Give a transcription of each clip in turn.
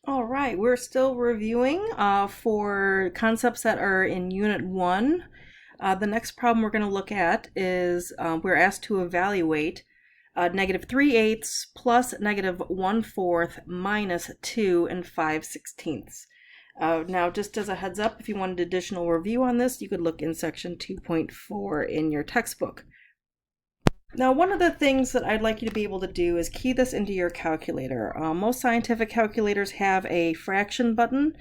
All right, we're still reviewing for concepts that are in Unit 1. The next problem we're going to look at is we're asked to evaluate negative 3/8 plus negative 1/4 minus 2 and 5/16. Now, just as a heads up, if you wanted additional review on this, you could look in section 2.4 in your textbook. Now, one of the things that I'd like you to be able to do is key this into your calculator. Most scientific calculators have a fraction button.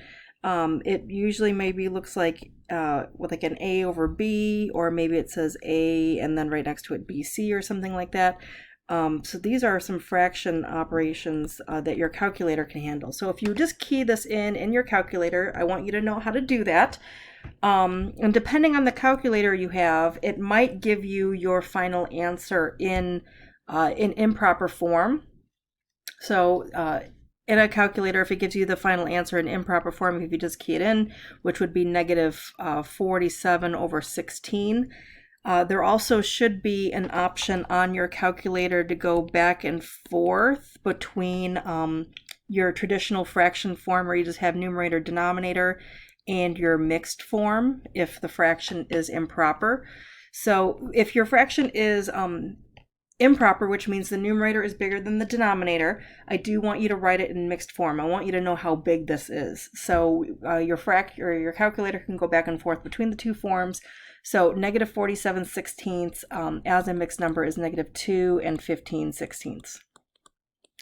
It usually maybe looks like with like an A over B, or maybe it says A and then right next to it BC or something like that. So these are some fraction operations that your calculator can handle. So if you just key this in your calculator, I want you to know how to do that. And depending on the calculator you have, it might give you your final answer in improper form. So in a calculator, if it gives you the final answer in improper form, if you just key it in, which would be negative 47 over 16, there also should be an option on your calculator to go back and forth between your traditional fraction form where you just have numerator, denominator, and your mixed form if the fraction is improper. So if your fraction is improper, which means the numerator is bigger than the denominator, I do want you to write it in mixed form. I want you to know how big this is. So your calculator can go back and forth between the two forms. So negative 47/16 as a mixed number is negative 2 and 15/16.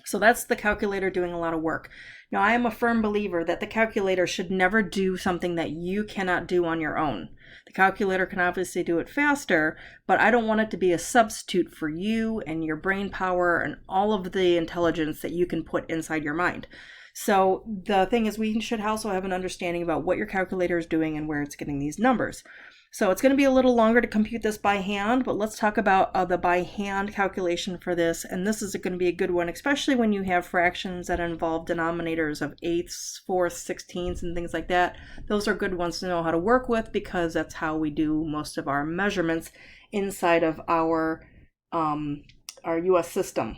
So that's the calculator doing a lot of work. Now, I am a firm believer that the calculator should never do something that you cannot do on your own. The calculator can obviously do it faster, but I don't want it to be a substitute for you and your brain power and all of the intelligence that you can put inside your mind. So the thing is, we should also have an understanding about what your calculator is doing and where it's getting these numbers. So it's going to be a little longer to compute this by hand, but let's talk about the by hand calculation for this. And this is going to be a good one, especially when you have fractions that involve denominators of eighths, fourths, sixteenths, and things like that. Those are good ones to know how to work with because that's how we do most of our measurements inside of our US system.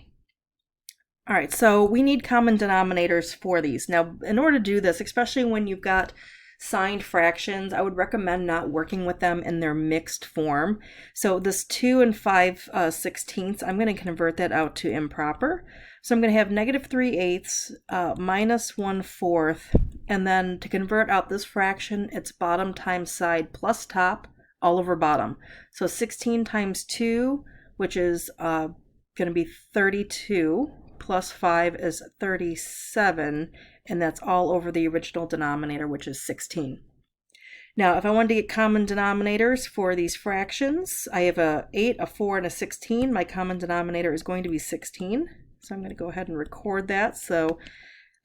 All right, so we need common denominators for these. Now, in order to do this, especially when you've got signed fractions, I would recommend not working with them in their mixed form. So this 2 and 5/16, I'm going to convert that out to improper. So I'm going to have negative 3/8 minus 1/4, and then to convert out this fraction, it's bottom times side plus top all over bottom. So 16 times 2, which is going to be 32, plus 5 is 37, and that's all over the original denominator, which is 16. Now, if I wanted to get common denominators for these fractions, I have a 8, a 4, and a 16. My common denominator is going to be 16. So I'm going to go ahead and record that so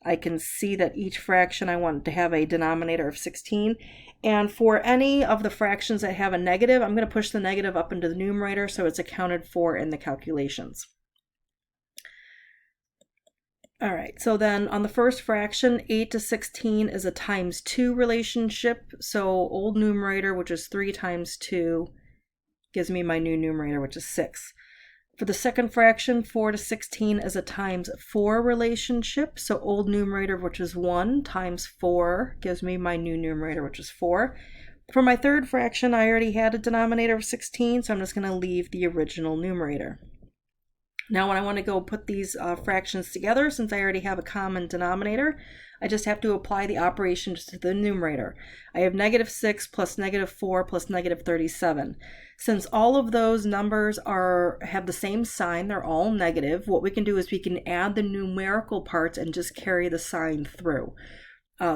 I can see that each fraction I want to have a denominator of 16. And for any of the fractions that have a negative, I'm going to push the negative up into the numerator so it's accounted for in the calculations. All right, so then on the first fraction, 8 to 16 is a times 2 relationship. So old numerator, which is 3 times 2, gives me my new numerator, which is 6. For the second fraction, 4 to 16 is a times 4 relationship. So old numerator, which is 1, times 4 gives me my new numerator, which is 4. For my third fraction, I already had a denominator of 16, so I'm just going to leave the original numerator. Now when I want to go put these fractions together, since I already have a common denominator, I just have to apply the operations to the numerator. I have negative 6 plus negative 4 plus negative 37. Since all of those numbers have the same sign, they're all negative, what we can do is we can add the numerical parts and just carry the sign through.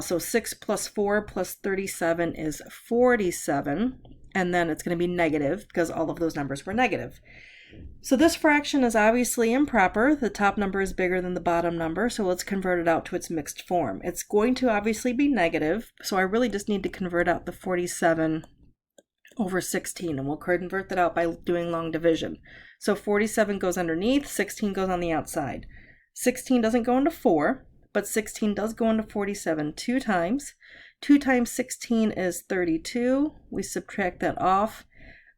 So 6 plus 4 plus 37 is 47, and then it's going to be negative because all of those numbers were negative. So this fraction is obviously improper. The top number is bigger than the bottom number, so let's convert it out to its mixed form. It's going to obviously be negative, so I really just need to convert out the 47 over 16, and we'll convert that out by doing long division. So 47 goes underneath, 16 goes on the outside. 16 doesn't go into 4, but 16 does go into 47 2 times. 2 times 16 is 32. We subtract that off.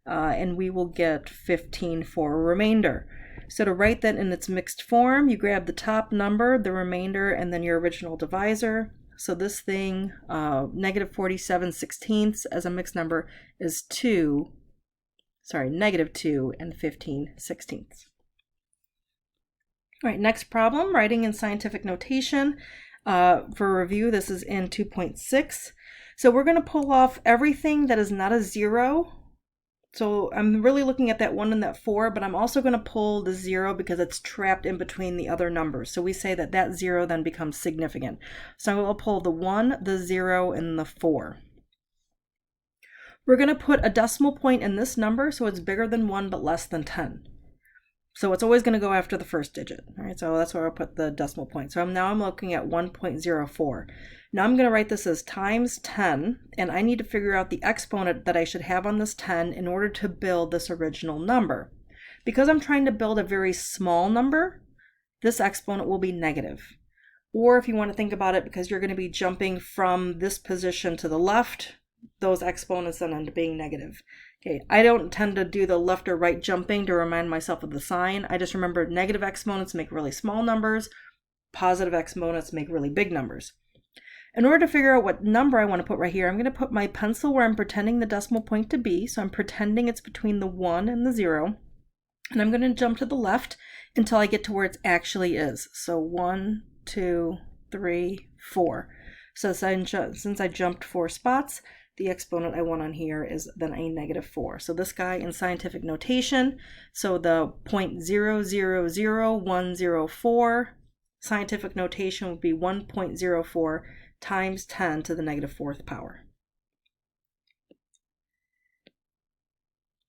And we will get 15 for a remainder. So to write that in its mixed form, you grab the top number, the remainder, and then your original divisor. So this thing, negative 47/16 as a mixed number is negative 2 and 15/16. All right, next problem, writing in scientific notation. For review, this is in 2.6. So we're going to pull off everything that is not a 0. So I'm really looking at that 1 and that 4, but I'm also going to pull the 0 because it's trapped in between the other numbers. So we say that that 0 then becomes significant. So I'm going to pull the 1, the 0, and the 4. We're going to put a decimal point in this number so it's bigger than 1 but less than 10. So it's always going to go after the first digit. All right, so that's where I'll put the decimal point. So now I'm looking at 1.04. Now I'm going to write this as times 10, and I need to figure out the exponent that I should have on this 10 in order to build this original number. Because I'm trying to build a very small number, this exponent will be negative. Or if you want to think about it, because you're going to be jumping from this position to the left, those exponents then end up being negative. Okay, I don't tend to do the left or right jumping to remind myself of the sign. I just remember negative exponents make really small numbers, positive exponents make really big numbers. In order to figure out what number I want to put right here, I'm going to put my pencil where I'm pretending the decimal point to be. So I'm pretending it's between the 1 and the 0. And I'm going to jump to the left until I get to where it actually is. So 1, 2, 3, 4. So since I jumped 4 spots, the exponent I want on here is then a negative 4. So this guy in scientific notation, so the 0.000104, scientific notation would be 1.04 times 10 to the negative 4th power.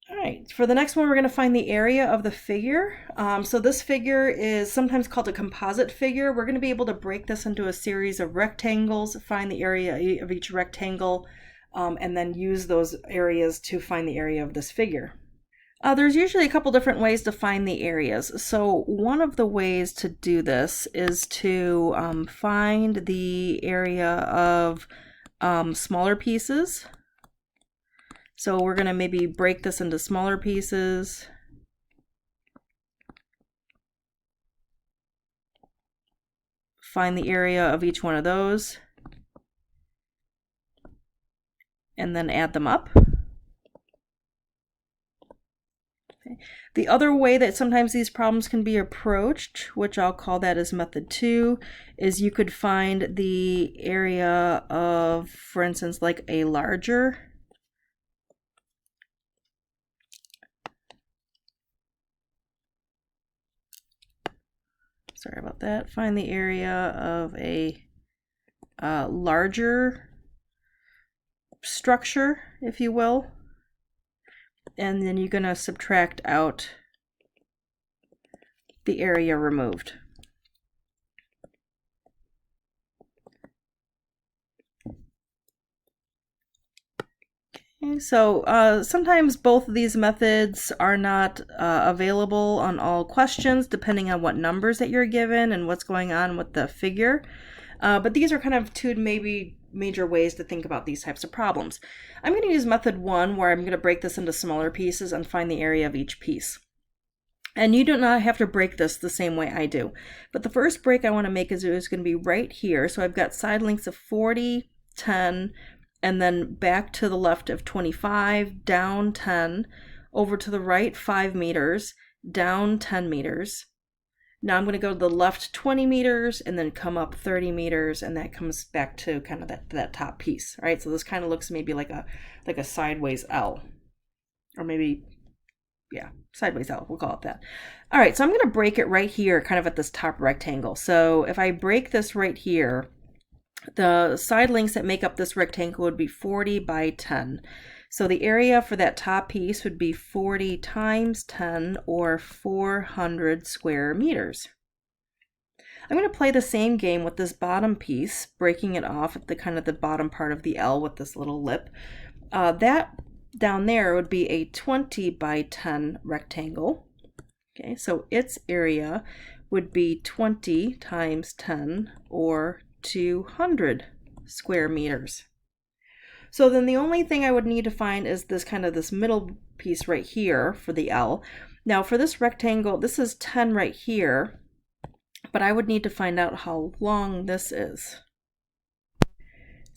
All right, for the next one, we're going to find the area of the figure. So this figure is sometimes called a composite figure. We're going to be able to break this into a series of rectangles, find the area of each rectangle, and then use those areas to find the area of this figure. There's usually a couple different ways to find the areas. So one of the ways to do this is to find the area of smaller pieces. So we're going to maybe break this into smaller pieces. Find the area of each one of those. And then add them up. Okay. The other way that sometimes these problems can be approached, which I'll call that as method 2, is you could find the area of, for instance, like a larger find the area of a larger structure, if you will. And then you're going to subtract out the area removed. Okay, so sometimes both of these methods are not available on all questions, depending on what numbers that you're given and what's going on with the figure. But these are kind of two maybe major ways to think about these types of problems. I'm going to use method 1, where I'm going to break this into smaller pieces and find the area of each piece. And you do not have to break this the same way I do. But the first break I want to make is going to be right here. So I've got side lengths of 40, 10, and then back to the left of 25, down 10, over to the right 5 meters, down 10 meters. Now I'm going to go to the left 20 meters and then come up 30 meters, and that comes back to kind of that top piece, right? So this kind of looks maybe like a sideways L, or maybe, yeah, sideways L, we'll call it that. All right, so I'm going to break it right here, kind of at this top rectangle. So if I break this right here, the side lengths that make up this rectangle would be 40 by 10. So the area for that top piece would be 40 times 10, or 400 square meters. I'm going to play the same game with this bottom piece, breaking it off at the kind of the bottom part of the L with this little lip. That down there would be a 20 by 10 rectangle. Okay, so its area would be 20 times 10, or 200 square meters. So then the only thing I would need to find is this middle piece right here for the L. Now for this rectangle, this is 10 right here, but I would need to find out how long this is.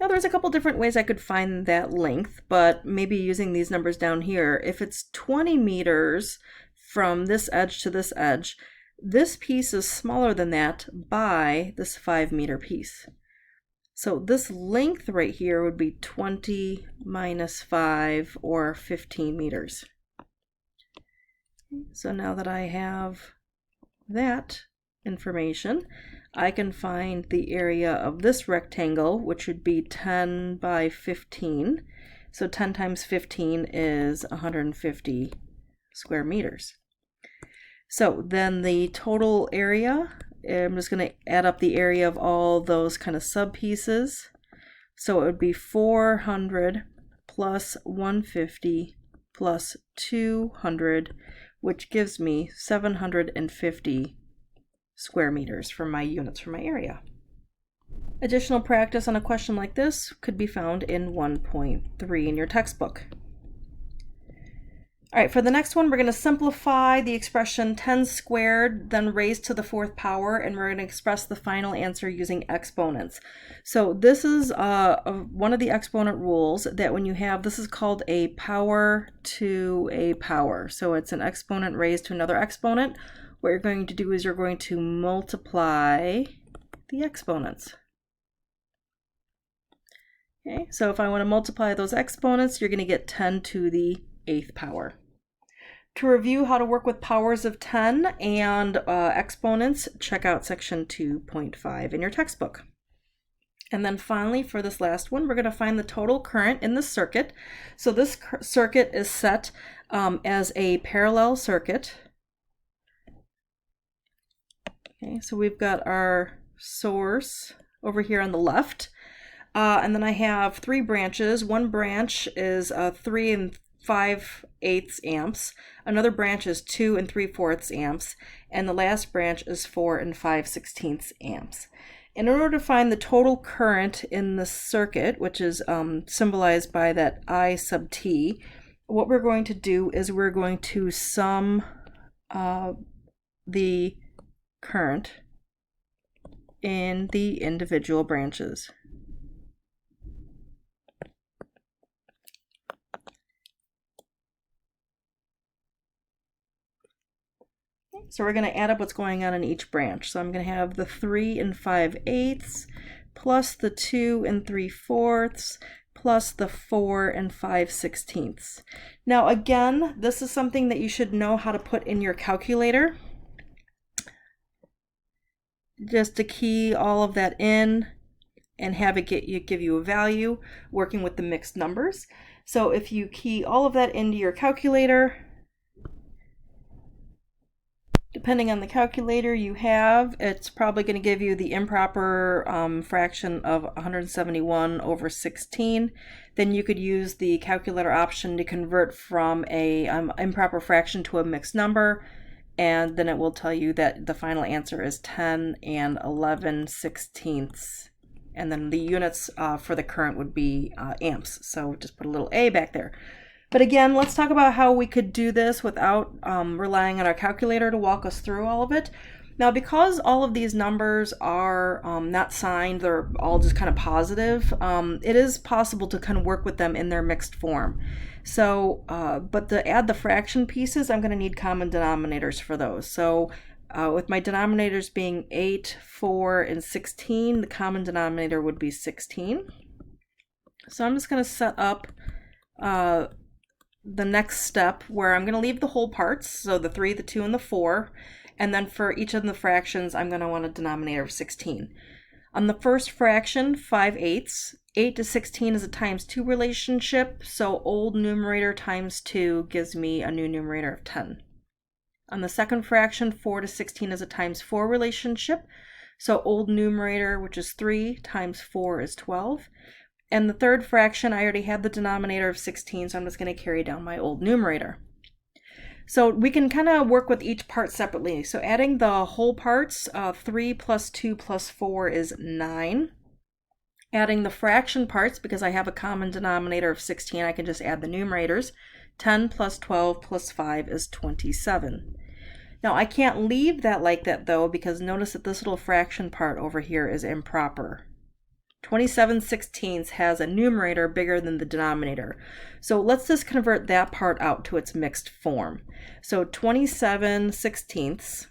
Now there's a couple different ways I could find that length, but maybe using these numbers down here, if it's 20 meters from this edge to this edge, this piece is smaller than that by this 5-meter piece. So this length right here would be 20 minus 5, or 15 meters. So now that I have that information, I can find the area of this rectangle, which would be 10 by 15. So 10 times 15 is 150 square meters. So then the total area, I'm just going to add up the area of all those kind of sub pieces. So it would be 400 plus 150 plus 200, which gives me 750 square meters for my units for my area. Additional practice on a question like this could be found in 1.3 in your textbook. All right, for the next one, we're going to simplify the expression 10 squared, then raised to the 4th power, and we're going to express the final answer using exponents. So this is one of the exponent rules that when you have, this is called a power to a power. So it's an exponent raised to another exponent. What you're going to do is you're going to multiply the exponents. Okay, so if I want to multiply those exponents, you're going to get 10 to the 8th power. To review how to work with powers of 10 and exponents, check out section 2.5 in your textbook. And then finally, for this last one, we're going to find the total current in the circuit. So this circuit is set as a parallel circuit. Okay, so we've got our source over here on the left. And then I have 3 branches. One branch is 3 5/8 amps. Another branch is 2 3/4 amps. And the last branch is 4 5/16 amps. And in order to find the total current in the circuit, which is symbolized by that I sub t, what we're going to do is we're going to sum the current in the individual branches. So we're going to add up what's going on in each branch. So I'm going to have the 3 5/8 plus the 2 3/4 plus the 4 5/16. Now again, this is something that you should know how to put in your calculator. Just to key all of that in and have it give you a value working with the mixed numbers. So if you key all of that into your calculator, depending on the calculator you have, it's probably going to give you the improper fraction of 171 over 16. Then you could use the calculator option to convert from a improper fraction to a mixed number, and then it will tell you that the final answer is 10 11/16. And then the units for the current would be amps. So just put a little a back there. But again, let's talk about how we could do this without relying on our calculator to walk us through all of it. Now, because all of these numbers are not signed, they're all just kind of positive, it is possible to kind of work with them in their mixed form. So, but to add the fraction pieces, I'm going to need common denominators for those. So with my denominators being 8, 4, and 16, the common denominator would be 16. So I'm just going to set up the next step where I'm going to leave the whole parts, so the 3, the 2, and the 4, and then for each of the fractions, I'm going to want a denominator of 16. On the first fraction, 5/8, 8 to 16 is a times 2 relationship, so old numerator times 2 gives me a new numerator of 10. On the second fraction, 4 to 16 is a times 4 relationship, so old numerator, which is 3, times 4 is 12. And the third fraction, I already had the denominator of 16, so I'm just going to carry down my old numerator. So we can kind of work with each part separately. So adding the whole parts, 3 plus 2 plus 4 is 9. Adding the fraction parts, because I have a common denominator of 16, I can just add the numerators. 10 plus 12 plus 5 is 27. Now I can't leave that like that though, because notice that this little fraction part over here is improper. 27/16 has a numerator bigger than the denominator. So let's just convert that part out to its mixed form. So 27/16,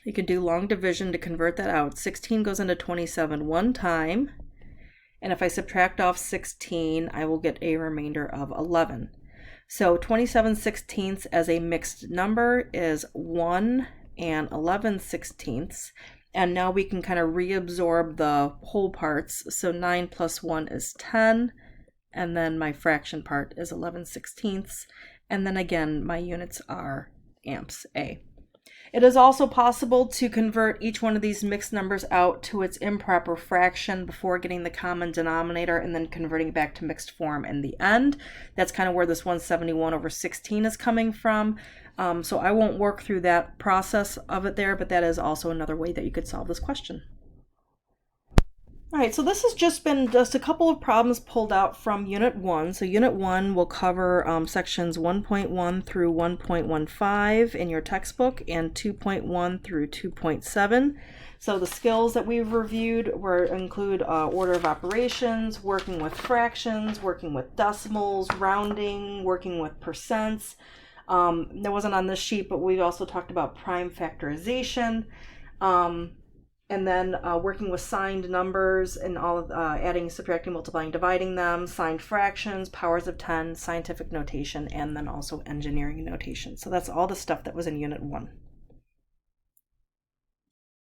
you can do long division to convert that out. 16 goes into 27 one time, and if I subtract off 16, I will get a remainder of 11. So 27/16 as a mixed number is 1 and 11/16. And now we can kind of reabsorb the whole parts. So 9 plus 1 is 10. And then my fraction part is 11/16. And then again, my units are amps A. It is also possible to convert each one of these mixed numbers out to its improper fraction before getting the common denominator and then converting back to mixed form in the end. That's kind of where this 171/16 is coming from. So I won't work through that process of it there, but that is also another way that you could solve this question. All right, so this has just been a couple of problems pulled out from Unit 1. So Unit 1 will cover sections 1.1 through 1.15 in your textbook and 2.1 through 2.7. So the skills that we've reviewed include order of operations, working with fractions, working with decimals, rounding, working with percents. That wasn't on this sheet, but we've also talked about prime factorization. And then working with signed numbers and all of adding, subtracting, multiplying, dividing them, signed fractions, powers of 10, scientific notation, and then also engineering notation. So that's all the stuff that was in Unit 1.